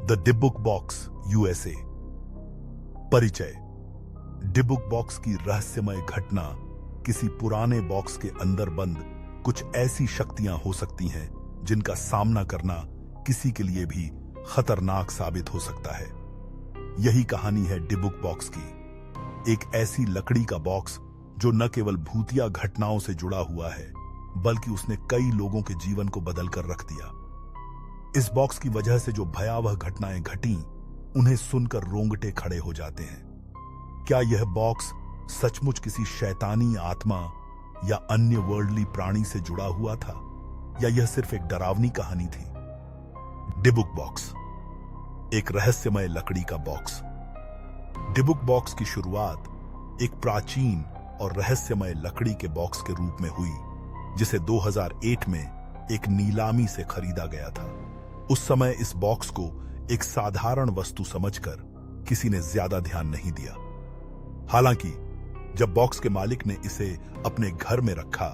The Dybbuk box USA. परिचय। Dybbuk box की रहस्यमय घटना किसी पुराने बॉक्स के अंदर बंद कुछ ऐसी शक्तियां हो सकती हैं जिनका सामना करना किसी के लिए भी खतरनाक साबित हो सकता है। यही कहानी है डिबुक बॉक्स की, एक ऐसी लकड़ी का बॉक्स जो न केवल भूतिया घटनाओं से जुड़ा हुआ है बल्कि उसने कई लोगों के जीवन को बदल कर रख दिया। इस बॉक्स की वजह से जो भयावह घटनाएं घटी उन्हें सुनकर रोंगटे खड़े हो जाते हैं। क्या यह बॉक्स सचमुच किसी शैतानी आत्मा या अन्य वर्ल्डली प्राणी से जुड़ा हुआ था, या यह सिर्फ एक डरावनी कहानी थी? डिबुक बॉक्स, एक रहस्यमय लकड़ी का बॉक्स। डिबुक बॉक्स की शुरुआत एक प्राचीन और रहस्यमय लकड़ी के बॉक्स के रूप में हुई, जिसे 2008 में एक नीलामी से खरीदा गया था। उस समय इस बॉक्स को एक साधारण वस्तु समझकर किसी ने ज्यादा ध्यान नहीं दिया। हालांकि जब बॉक्स के मालिक ने इसे अपने घर में रखा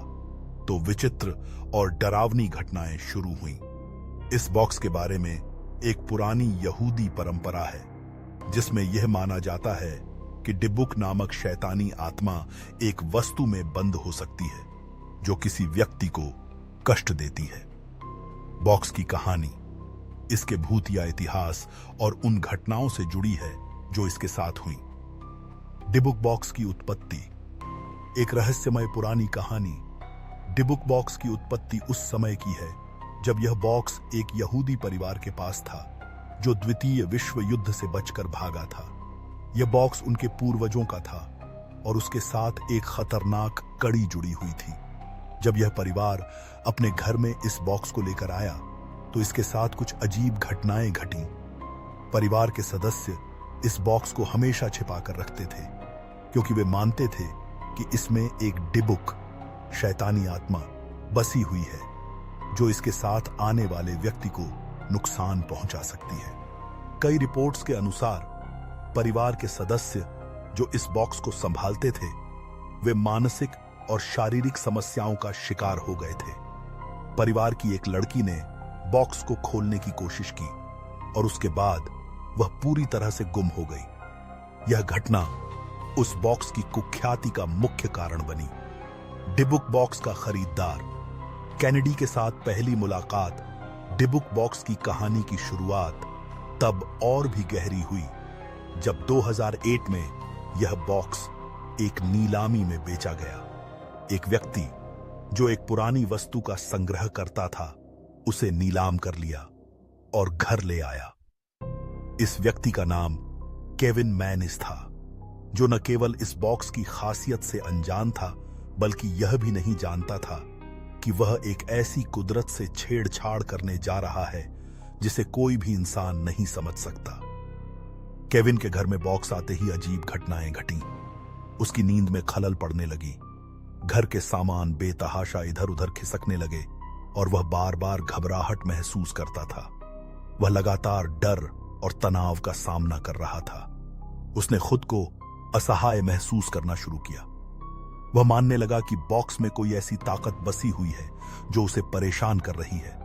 तो विचित्र और डरावनी घटनाएं शुरू हुईं। इस बॉक्स के बारे में एक पुरानी यहूदी परंपरा है जिसमें यह माना जाता है कि डिबुक नामक शैतानी आत्मा एक वस्तु में बंद हो सकती है जो किसी व्यक्ति को कष्ट देती है। बॉक्स की कहानी इसके भूतिया इतिहास और उन घटनाओं से जुड़ी है जो इसके साथ हुई। डिबुक बॉक्स की उत्पत्ति एक रहस्यमय पुरानी कहानी। डिबुक बॉक्स की उत्पत्ति उस समय की है जब यह बॉक्स एक यहूदी परिवार के पास था जो द्वितीय विश्व युद्ध से बचकर भागा था। यह बॉक्स उनके पूर्वजों का था और उसके साथ एक खतरनाक कड़ी जुड़ी हुई थी। जब यह परिवार अपने घर में इस बॉक्स को लेकर आया तो इसके साथ कुछ अजीब घटनाएं घटीं। परिवार के सदस्य इस बॉक्स को हमेशा छिपा कर रखते थे क्योंकि वे मानते थे कि इसमें एक डिबुक शैतानी आत्मा बसी हुई है जो इसके साथ आने वाले व्यक्ति को नुकसान पहुंचा सकती है। कई रिपोर्ट्स के अनुसार परिवार के सदस्य जो इस बॉक्स को संभालते थे वे मानसिक और शारीरिक समस्याओं का शिकार हो गए थे। परिवार की एक लड़की ने बॉक्स को खोलने की कोशिश की और उसके बाद वह पूरी तरह से गुम हो गई। यह घटना उस बॉक्स की कुख्याति का मुख्य कारण बनी। डिबुक बॉक्स का खरीदार कैनेडी के साथ पहली मुलाकात डिबुक बॉक्स की कहानी की शुरुआत तब और भी गहरी हुई जब 2008 में यह बॉक्स एक नीलामी में बेचा गया। एक व्यक्ति जो एक पुरानी वस्तु का संग्रह करता था उसे नीलाम कर लिया और घर ले आया। इस व्यक्ति का नाम केविन मैनिस था, जो न केवल इस बॉक्स की खासियत से अनजान था बल्कि यह भी नहीं जानता था कि वह एक ऐसी कुदरत से छेड़छाड़ करने जा रहा है जिसे कोई भी इंसान नहीं समझ सकता। केविन के घर में बॉक्स आते ही अजीब घटनाएं घटीं। उसकी नींद में खलल पड़ने लगी, घर के सामान बेतहाशा इधर उधर खिसकने लगे और वह बार बार घबराहट महसूस करता था। वह लगातार डर और तनाव का सामना कर रहा था। उसने खुद को असहाय महसूस करना शुरू किया। वह मानने लगा कि बॉक्स में कोई ऐसी ताकत बसी हुई है जो उसे परेशान कर रही है।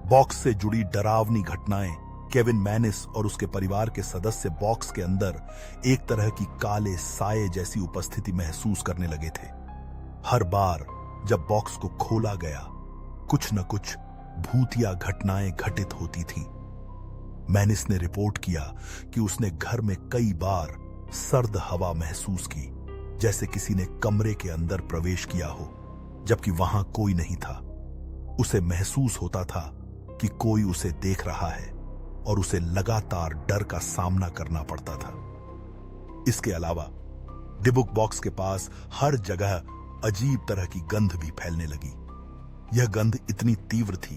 बॉक्स से जुड़ी डरावनी घटनाएं केविन मैनिस और उसके परिवार के सदस्य बॉक्स के अंदर एक तरह की काले साए जैसी उपस्थिति महसूस करने लगे थे। हर बार जब बॉक्स को खोला गया कुछ न कुछ भूतिया घटनाएं घटित होती थीं। मैनिस ने रिपोर्ट किया कि उसने घर में कई बार सर्द हवा महसूस की, जैसे किसी ने कमरे के अंदर प्रवेश किया हो जबकि वहां कोई नहीं था। उसे महसूस होता था कि कोई उसे देख रहा है और उसे लगातार डर का सामना करना पड़ता था। इसके अलावा डिबुक बॉक्स के पास हर जगह अजीब तरह की गंध भी फैलने लगी। यह गंध इतनी तीव्र थी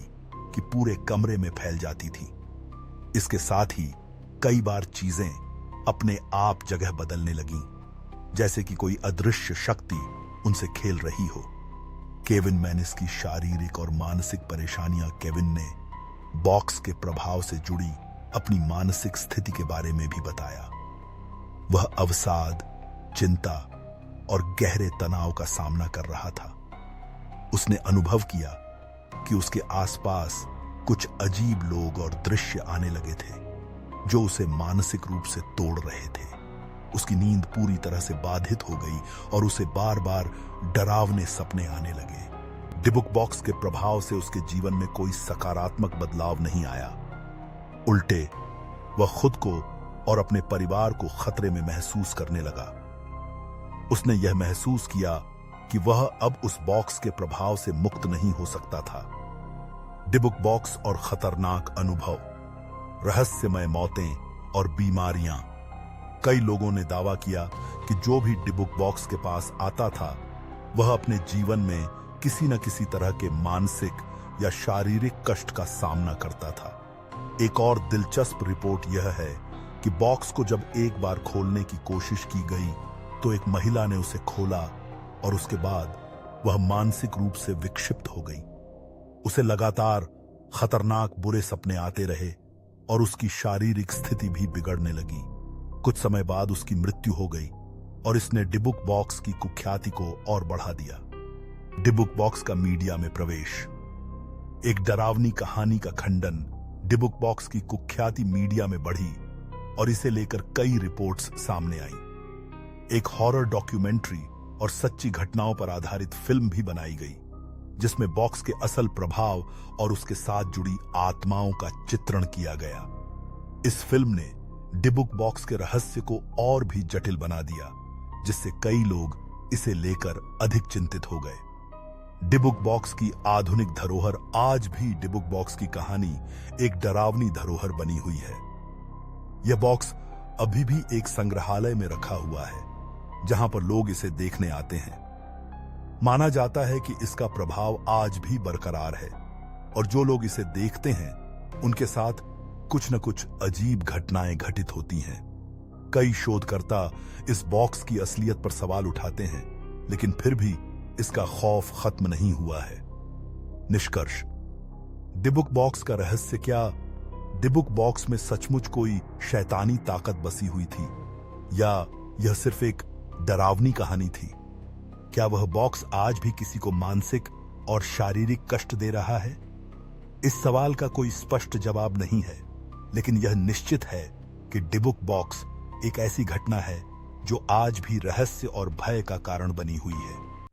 कि पूरे कमरे में फैल जाती थी। इसके साथ ही कई बार चीजें अपने आप जगह बदलने लगीं, जैसे कि कोई अदृश्य शक्ति उनसे खेल रही हो। केविन मैनिस की शारीरिक और मानसिक परेशानियां केविन ने बॉक्स के प्रभाव से जुड़ी अपनी मानसिक स्थिति के बारे में भी बताया। वह अवसाद, चिंता और गहरे तनाव का सामना कर रहा था। उसने अनुभव किया कि उसके आसपास कुछ अजीब लोग और दृश्य आने लगे थे। जो उसे मानसिक रूप से तोड़ रहे थे। उसकी नींद पूरी तरह से बाधित हो गई और उसे बार बार डरावने सपने आने लगे। डिबुक बॉक्स के प्रभाव से उसके जीवन में कोई सकारात्मक बदलाव नहीं आया। उल्टे वह खुद को और अपने परिवार को खतरे में महसूस करने लगा। उसने यह महसूस किया कि वह अब उस बॉक्स के प्रभाव से मुक्त नहीं हो सकता था। डिबुक बॉक्स और खतरनाक अनुभव, रहस्यमय मौतें और बीमारियां। कई लोगों ने दावा किया कि जो भी डिबुक बॉक्स के पास आता था वह अपने जीवन में किसी न किसी तरह के मानसिक या शारीरिक कष्ट का सामना करता था। एक और दिलचस्प रिपोर्ट यह है कि बॉक्स को जब एक बार खोलने की कोशिश की गई तो एक महिला ने उसे खोला और उसके बाद वह मानसिक रूप से विक्षिप्त हो गई। उसे लगातार खतरनाक बुरे सपने आते रहे और उसकी शारीरिक स्थिति भी बिगड़ने लगी। कुछ समय बाद उसकी मृत्यु हो गई और इसने डिबुक बॉक्स की कुख्याति को और बढ़ा दिया। डिबुक बॉक्स का मीडिया में प्रवेश। एक डरावनी कहानी का खंडन डिबुक बॉक्स की कुख्याति मीडिया में बढ़ी और इसे लेकर कई रिपोर्ट्स सामने आई। एक हॉरर डॉक्यूमेंट्री और सच्ची घटनाओं पर आधारित फिल्म भी बनाई गई जिसमें बॉक्स के असल प्रभाव और उसके साथ जुड़ी आत्माओं का चित्रण किया गया। इस फिल्म ने डिबुक बॉक्स के रहस्य को और भी जटिल बना दिया, जिससे कई लोग इसे लेकर अधिक चिंतित हो गए। डिबुक बॉक्स की आधुनिक धरोहर। आज भी डिबुक बॉक्स की कहानी एक डरावनी धरोहर बनी हुई है। यह बॉक्स अभी भी एक संग्रहालय में रखा हुआ है जहां पर लोग इसे देखने आते हैं। माना जाता है कि इसका प्रभाव आज भी बरकरार है और जो लोग इसे देखते हैं उनके साथ कुछ न कुछ अजीब घटनाएं घटित होती हैं। कई शोधकर्ता इस बॉक्स की असलियत पर सवाल उठाते हैं, लेकिन फिर भी इसका खौफ खत्म नहीं हुआ है। निष्कर्ष, डिबुक बॉक्स का रहस्य क्या? डिबुक बॉक्स में सचमुच कोई शैतानी ताकत बसी हुई थी या यह सिर्फ एक डरावनी कहानी थी? क्या वह बॉक्स आज भी किसी को मानसिक और शारीरिक कष्ट दे रहा है? इस सवाल का कोई स्पष्ट जवाब नहीं है, लेकिन यह निश्चित है कि डिबुक बॉक्स एक ऐसी घटना है जो आज भी रहस्य और भय का कारण बनी हुई है।